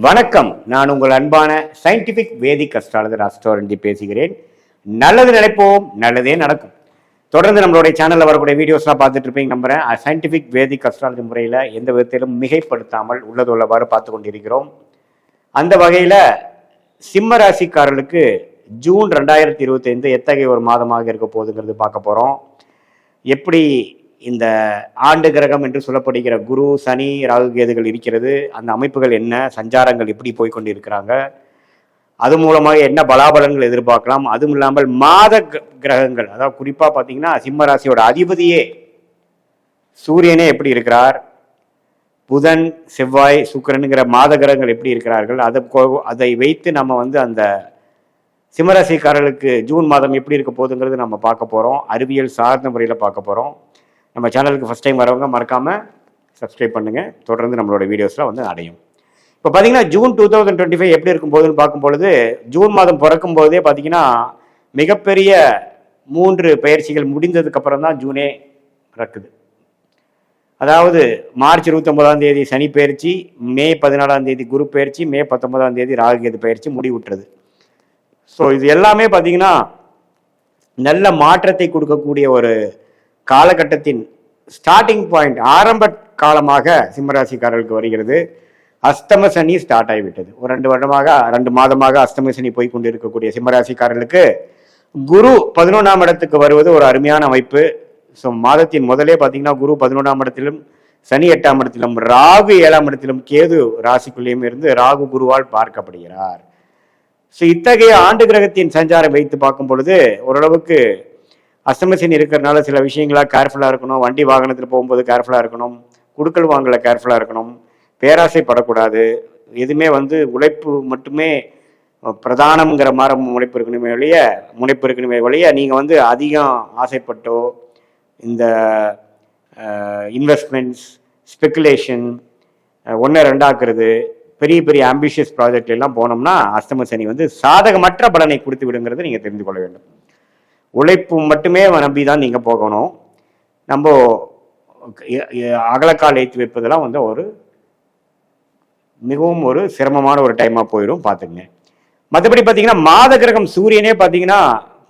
வணக்கம். நான் உங்கள் அன்பான சயின்டிபிக் வேதிக் அஸ்ட்ராலஜர் அஸ்ட்ரோரஞ்சி பேசுகிறேன். நல்லது நினைப்போம், நல்லதே நடக்கும். தொடர்ந்து நம்மளுடைய சேனலில் வரக்கூடிய வீடியோஸ்லாம் பார்த்துட்டு இருப்பீங்க நம்புறேன். சயின்டிபிக் வேதிக் அஸ்ட்ராலஜி முறையில் எந்த விதத்திலும் மிகைப்படுத்தாமல் உள்ளது உள்ளவாறு பார்த்து கொண்டிருக்கிறோம். அந்த வகையில் சிம்ம ராசிக்காரர்களுக்கு ஜூன் 2025 எத்தகைய ஒரு மாதமாக இருக்க போகுதுங்கிறது பார்க்க போகிறோம். எப்படி இந்த ஆண்டு கிரகம் என்று சொல்லப்படுகிற குரு, சனி, ராகு, கேதுகள் இருக்கிறது, அந்த அமைப்புகள் என்ன, சஞ்சாரங்கள் எப்படி போய்கொண்டு இருக்கிறாங்க, அது மூலமாக என்ன பலாபலன்கள் எதிர்பார்க்கலாம், அதுவும் இல்லாமல் மாத கிரகங்கள், அதாவது குறிப்பாக பார்த்தீங்கன்னா சிம்ம ராசியோட அதிபதியே சூரியனே எப்படி இருக்கிறார், புதன், செவ்வாய், சுக்கிரனுங்கிற மாத கிரகங்கள் எப்படி இருக்கிறார்கள், அதை வைத்து நம்ம அந்த சிம்மராசிக்காரர்களுக்கு ஜூன் மாதம் எப்படி இருக்க போகுதுங்கிறது நம்ம பார்க்க போகிறோம். அறிவியல் சார்ந்த முறையில் பார்க்க போகிறோம். நம்ம சேனலுக்கு ஃபஸ்ட் டைம் வரவங்க மறக்காமல் சப்ஸ்கிரைப் பண்ணுங்கள். தொடர்ந்து நம்மளோட வீடியோஸ்லாம் அடையும். இப்போ பார்த்தீங்கன்னா ஜூன் 2025 எப்படி இருக்கும் போதுன்னு பார்க்கும்பொழுது, ஜூன் மாதம் பிறக்கும் போதே பார்த்தீங்கன்னா மிகப்பெரிய 3 பயிற்சிகள் முடிந்ததுக்கப்புறம் தான் ஜூனே பிறக்குது. அதாவது மார்ச் 29 சனி பயிற்சி, மே 14 குரு பயிற்சி, மே 19 ராகுகேது பயிற்சி முடிவுற்றது. ஸோ இது எல்லாமே பார்த்தீங்கன்னா நல்ல மாற்றத்தை கொடுக்கக்கூடிய ஒரு காலகட்டத்தின் ஸ்டார்டிங் பாயிண்ட், ஆரம்ப காலமாக சிம்மராசிக்காரர்களுக்கு வருகிறது. அஸ்தம சனி ஸ்டார்ட் ஆகிவிட்டது. ஒரு 2 மாதமாக அஸ்தம சனி போய் கொண்டு இருக்கக்கூடிய சிம்மராசிக்காரர்களுக்கு குரு 11ஆம் இடத்துக்கு வருவது ஒரு அருமையான அமைப்பு. ஸோ மாதத்தின் முதலே பார்த்தீங்கன்னா குரு 11ஆம் இடத்திலும், சனி 8ஆம் இடத்திலும், ராகு 7ஆம் இடத்திலும், கேது ராசிக்குள்ளேயும் இருந்து ராகு குருவால் பார்க்கப்படுகிறார். ஸோ இத்தகைய ஆண்டு கிரகத்தின் சஞ்சாரம் வைத்து பார்க்கும் பொழுது ஓரளவுக்கு அஸ்தமசனி இருக்கிறதுனால சில விஷயங்களா கேர்ஃபுல்லாக இருக்கணும். வண்டி வாகனத்தில் போகும்போது கேர்ஃபுல்லாக இருக்கணும். குடுக்கல் வாங்கல கேர்ஃபுல்லாக இருக்கணும். பேராசைப்படக்கூடாது. எதுவுமே உழைப்பு மட்டுமே பிரதானம்ங்கிற மாதிரி முனைப்பு இருக்கணுமே வழிய நீங்கள் அதிகம் ஆசைப்பட்டோ இந்த இன்வெஸ்ட்மெண்ட்ஸ், ஸ்பெக்குலேஷன், 1-2 ஆக்குறது, பெரிய பெரிய ஆம்பிஷியஸ் ப்ராஜெக்ட் எல்லாம் போனோம்னா அஸ்தம சனி சாதகமற்ற பலனை கொடுத்து விடுங்கிறது நீங்கள் தெரிந்து கொள்ள வேண்டும். உழைப்பு மட்டுமே நம்பி தான் நீங்கள் போகணும். நம்ம அகலக்கால் ஏற்றி வைப்பதெல்லாம் ஒரு மிகவும் ஒரு சிரமமான ஒரு டைமாக போயிடும், பார்த்துங்க. மற்றபடி பார்த்தீங்கன்னா மாத கிரகம் சூரியனே பார்த்தீங்கன்னா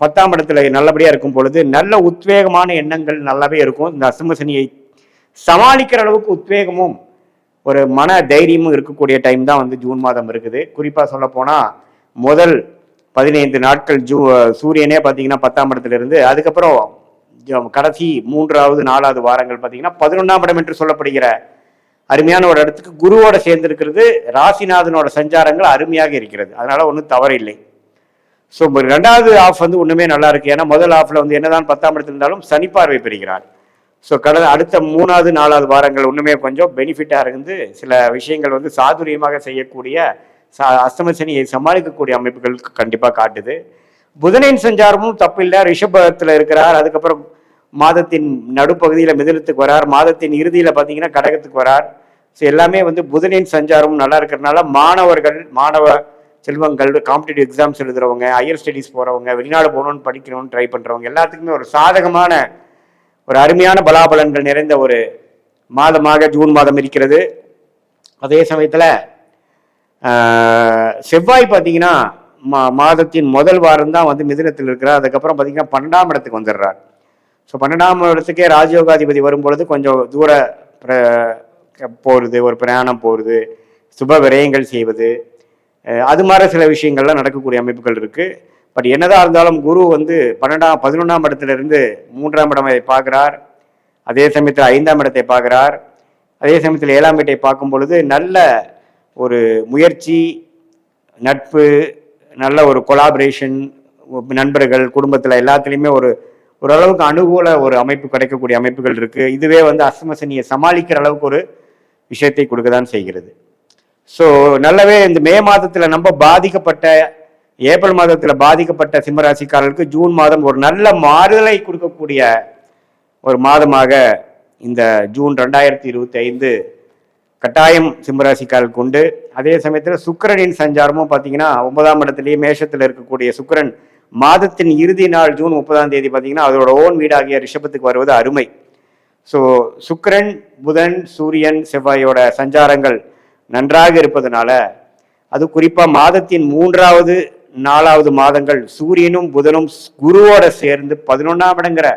10ஆம் இடத்துல நல்லபடியாக இருக்கும் பொழுது நல்ல உத்வேகமான எண்ணங்கள் நல்லாவே இருக்கும். இந்த அஸ்தம சனியை சமாளிக்கிற அளவுக்கு உத்வேகமும் ஒரு மன தைரியமும் இருக்கக்கூடிய டைம் தான் ஜூன் மாதம் இருக்குது. குறிப்பாக சொல்ல போனால் முதல் 15 நாட்கள் சூரியனே பார்த்தீங்கன்னா 10ஆம் இடத்துல இருந்து, அதுக்கப்புறம் கடைசி 3வது 4வது வாரங்கள் பார்த்தீங்கன்னா 11ஆம் இடம் என்று சொல்லப்படுகிற அருமையான ஒரு இடத்துக்கு குருவோட சேர்ந்து இருக்கிறது. ராசிநாதனோட சஞ்சாரங்கள் அருமையாக இருக்கிறது. அதனால ஒன்றும் தவறு இல்லை. ஸோ 2வது ஆஃப் ஒன்றுமே நல்லா இருக்கு. ஏன்னா முதல் ஆஃப்ல என்னதான் 10ஆம் இடத்துல இருந்தாலும் சனி பார்வை பெறுகிறார். ஸோ அடுத்த 3வது 4வது வாரங்கள் ஒன்றுமே கொஞ்சம் பெனிஃபிட்டாக இருந்து சில விஷயங்கள் சாதுரியமாக செய்யக்கூடிய அஸ்தம சனியை சமாளிக்கக்கூடிய அமைப்புகளுக்கு கண்டிப்பாக காட்டுது. புதனின் சஞ்சாரமும் தப்பில்லை. ரிஷபத்தில் இருக்கிறார். அதுக்கப்புறம் மாதத்தின் நடுப்பகுதியில் மிதுனத்துக்கு வரார். மாதத்தின் இறுதியில் பார்த்தீங்கன்னா கடகத்துக்கு வரார். ஸோ எல்லாமே புதனின் சஞ்சாரமும் நல்லா இருக்கிறதுனால மாணவ செல்வங்கள், காம்படிட்டிவ் எக்ஸாம்ஸ் எழுதுறவங்க, ஹையர் ஸ்டடீஸ் போகிறவங்க, வெளிநாடு போகணும்னு படிக்கணும்னு ட்ரை பண்ணுறவங்க எல்லாத்துக்குமே ஒரு சாதகமான ஒரு அருமையான பலாபலன்கள் நிறைந்த ஒரு மாதமாக ஜூன் மாதம் இருக்கிறது. அதே சமயத்தில் செவ்வாய் பார்த்தீங்கன்னா மாதத்தின் முதல் வாரம் தான் மிதுனத்தில் இருக்கிறார். அதுக்கப்புறம் பார்த்தீங்கன்னா 12ஆம் இடத்துக்கு வந்துடுறார். ஸோ 12ஆம் இடத்துக்கே ராஜயோகாதிபதி வரும்பொழுது கொஞ்சம் தூர போகிறது, ஒரு பிரயாணம் போகிறது, சுப விரயங்கள் செய்வது, அது மாதிரி சில விஷயங்கள்லாம் நடக்கக்கூடிய அமைப்புகள் இருக்குது. பட் என்னதான் இருந்தாலும் குரு 11ஆம் இடத்துல இருந்து 3ஆம் இடத்தை பார்க்குறார். அதே சமயத்தில் 5ஆம் இடத்தை பார்க்குறார். அதே சமயத்தில் 7ஆம் இடத்தை பார்க்கும் பொழுது நல்ல ஒரு முயற்சி, நட்பு, நல்ல ஒரு கொலாபரேஷன், நண்பர்கள், குடும்பத்தில் எல்லாத்துலேயுமே ஓரளவுக்கு அனுகூல ஒரு அமைப்பு கிடைக்கக்கூடிய அமைப்புகள் இருக்குது. இதுவே அஸ்தம சனியை சமாளிக்கிற அளவுக்கு ஒரு விஷயத்தை கொடுக்க தான் செய்கிறது. ஸோ நல்லாவே இந்த மே மாதத்தில் நம்ம பாதிக்கப்பட்ட, ஏப்ரல் மாதத்தில் பாதிக்கப்பட்ட சிம்மராசிக்காரர்களுக்கு ஜூன் மாதம் ஒரு நல்ல மாறுதலை கொடுக்கக்கூடிய ஒரு மாதமாக இந்த ஜூன் 2025 கட்டாயம் சிம்மராசிக்காரர்களுக்கு உண்டு. அதே சமயத்தில் சுக்கிரனின் சஞ்சாரமும் பார்த்தீங்கன்னா 9ஆம் இடத்துலேயே மேஷத்தில் இருக்கக்கூடிய சுக்கிரன் மாதத்தின் இறுதி நாள் ஜூன் 30ஆம் பார்த்தீங்கன்னா அதோட ஓன் வீடாகிய ரிஷபத்துக்கு வருவது அருமை. ஸோ சுக்கிரன், புதன், சூரியன், செவ்வாயோட சஞ்சாரங்கள் நன்றாக இருப்பதனால அது குறிப்பாக மாதத்தின் 3வது 4வது மாதங்கள் சூரியனும் புதனும் குருவோட சேர்ந்து 11ஆம் இடங்கிற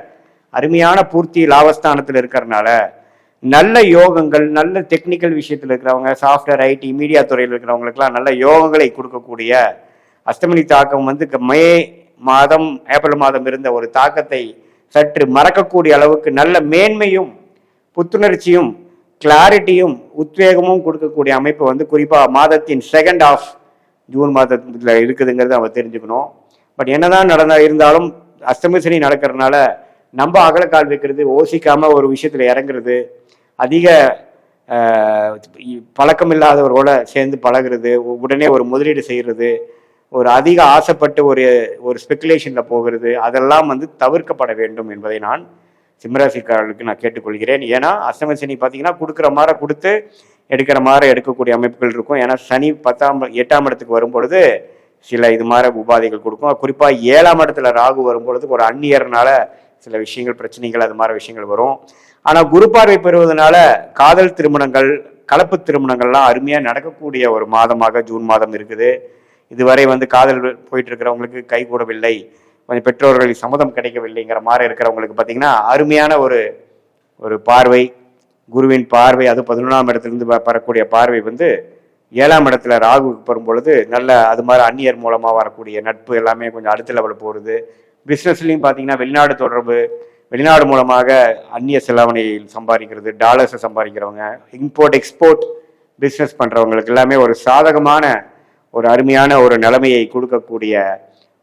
அருமையான பூர்த்தி லாபஸ்தானத்தில் இருக்கிறதுனால நல்ல யோகங்கள், நல்ல டெக்னிக்கல் விஷயத்தில் இருக்கிறவங்க, சாஃப்ட்வேர், ஐடி, மீடியா துறையில் இருக்கிறவங்களுக்கெல்லாம் நல்ல யோகங்களை கொடுக்கக்கூடிய அஷ்டமி தாக்கம் வந்து மே மாதம் ஏப்ரல் மாதம் இருந்த ஒரு தாக்கத்தை சற்று மறக்கக்கூடிய அளவுக்கு நல்ல மேன்மையும் புத்துணர்ச்சியும் கிளாரிட்டியும் உத்வேகமும் கொடுக்கக்கூடிய அமைப்பு வந்து குறிப்பாக மாதத்தின் செகண்ட் ஆஃப் ஜூன் மாதத்தில் இருக்குதுங்கிறத நம்ம தெரிஞ்சுக்கணும். பட் என்னதான் இருந்தாலும் அஷ்டமி சனி நடக்கிறதுனால நம்ம அகலக்கால் வைக்கிறது, யோசிக்காம ஒரு விஷயத்துல இறங்குறது, அதிக பழக்கம் இல்லாதவர்களோட சேர்ந்து பழகிறது, உடனே ஒரு முதலீடு செய்கிறது, ஒரு அதிக ஆசைப்பட்டு ஒரு ஸ்பெகுலேஷன்ல போகிறது, அதெல்லாம் வந்து தவிர்க்கப்பட வேண்டும் என்பதை நான் சிம்மராசிக்காரர்களுக்கு நான் கேட்டுக்கொள்கிறேன். ஏன்னா அஷ்டம சனி பார்த்தீங்கன்னா கொடுக்குற மாதிரி கொடுத்து எடுக்கிற மாதிரி எடுக்கக்கூடிய அமைப்புகள் இருக்கும். ஏன்னா சனி 8ஆம் இடத்துக்கு வரும்பொழுது சில இது மாதிரி உபாதைகள் கொடுக்கும். குறிப்பாக 7ஆம் இடத்துல ராகு வரும்பொழுது ஒரு அந்நியர்னால சில விஷயங்கள், பிரச்சனைகள், அது மாதிரி விஷயங்கள் வரும். ஆனால் குரு பார்வை பெறுவதனால காதல் திருமணங்கள், கலப்பு திருமணங்கள்லாம் அருமையாக நடக்கக்கூடிய ஒரு மாதமாக ஜூன் மாதம் இருக்குது. இதுவரை வந்து காதல் போயிட்டு இருக்கிறவங்களுக்கு கை கூடவில்லை, கொஞ்சம் பெற்றோர்களின் சம்மதம் கிடைக்கவில்லைங்கிற மாதிரி இருக்கிறவங்களுக்கு பார்த்தீங்கன்னா அருமையான ஒரு பார்வை, குருவின் பார்வை, அது 11ஆம் இடத்துலேருந்து வரக்கூடிய பார்வை வந்து 7ஆம் இடத்துல ராகுக்கு வரும் பொழுது நல்ல அது மாதிரி அந்நியர் மூலமாக வரக்கூடிய நட்பு எல்லாமே கொஞ்சம் அடுத்த லெவலில் போகிறது. பிஸ்னஸ்லையும் பார்த்தீங்கன்னா வெளிநாடு தொடர்பு, வெளிநாடு மூலமாக அந்நிய செலாவணியில் சம்பாதிக்கிறது, டாலர்ஸை சம்பாதிக்கிறவங்க, இம்போர்ட் எக்ஸ்போர்ட் பிஸ்னஸ் பண்ணுறவங்களுக்கு எல்லாமே ஒரு சாதகமான ஒரு அருமையான ஒரு நிலைமையை கொடுக்கக்கூடிய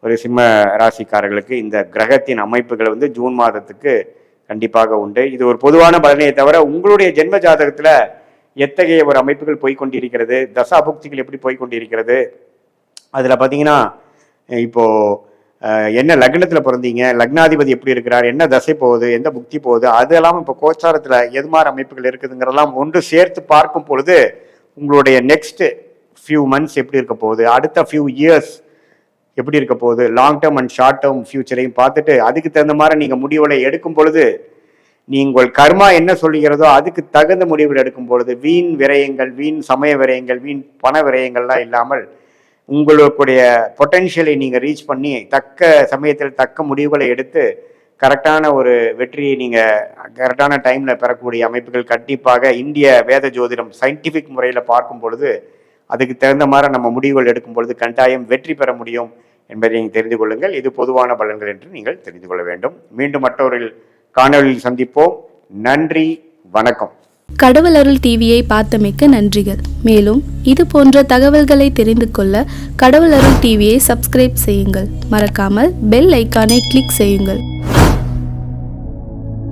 ஒரு சிம்ம ராசிக்காரர்களுக்கு இந்த கிரகத்தின் அமைப்புகள் வந்து ஜூன் மாதத்துக்கு கண்டிப்பாக உண்டு. இது ஒரு பொதுவான பலனையை தவிர உங்களுடைய ஜென்ம ஜாதகத்தில் எத்தகைய ஒரு அமைப்புகள் போய்கொண்டிருக்கிறது, தசாபுக்திகள் எப்படி போய்கொண்டிருக்கிறது, அதில் பார்த்தீங்கன்னா இப்போ என்ன லக்னத்தில் பிறந்தீங்க, லக்னாதிபதி எப்படி இருக்கிறார், என்ன தசை போகுது, எந்த புக்தி போகுது, அதெல்லாம் இப்போ கோச்சாரத்தில் எது மாதிரி அமைப்புகள் இருக்குதுங்கிறதெல்லாம் ஒன்று சேர்த்து பார்க்கும் பொழுது உங்களுடைய நெக்ஸ்ட் ஃபியூ மந்த்ஸ் எப்படி இருக்க போகுது, அடுத்த ஃபியூ இயர்ஸ் எப்படி இருக்க போகுது, long term and short term ஃபியூச்சரையும் பார்த்துட்டு அதுக்கு தகுந்த மாதிரி நீங்கள் முடிவுகளை எடுக்கும் பொழுது நீங்கள் கர்மா என்ன சொல்லுகிறதோ அதுக்கு தகுந்த முடிவுகள் எடுக்கும் பொழுது வீண் விரயங்கள், வீண் சமய விரயங்கள், வீண் பண விரயங்கள்லாம் இல்லாமல் உங்களுடைய பொட்டென்ஷியலை நீங்கள் ரீச் பண்ணி தக்க சமயத்தில் தக்க முடிவுகளை எடுத்து கரெக்டான ஒரு வெற்றியை நீங்கள் கரெக்டான டைமில் பெறக்கூடிய அமைப்புகள் கண்டிப்பாக இந்திய வேத ஜோதிடம் சயின்டிஃபிக் முறையில் பார்க்கும் பொழுது அதுக்கு தகுந்த மாதிரி நம்ம முடிவுகள் எடுக்கும் பொழுது கட்டாயம் வெற்றி பெற முடியும் என்பதை நீங்கள் தெரிந்து கொள்ளுங்கள். இது பொதுவான பலன்கள் என்று நீங்கள் தெரிந்து கொள்ள வேண்டும். மீண்டும் மற்றொரு காணொலியில் சந்திப்போம். நன்றி, வணக்கம். கடவுள் அருள் டிவியை பார்த்தமைக்க நன்றிகள். மேலும் இது போன்ற தகவல்களை தெரிந்து கொள்ள கடவுள் அருள் டிவியை சப்ஸ்கிரைப் செய்யுங்கள். மறக்காமல் பெல் ஐக்கானை கிளிக் செய்யுங்கள்.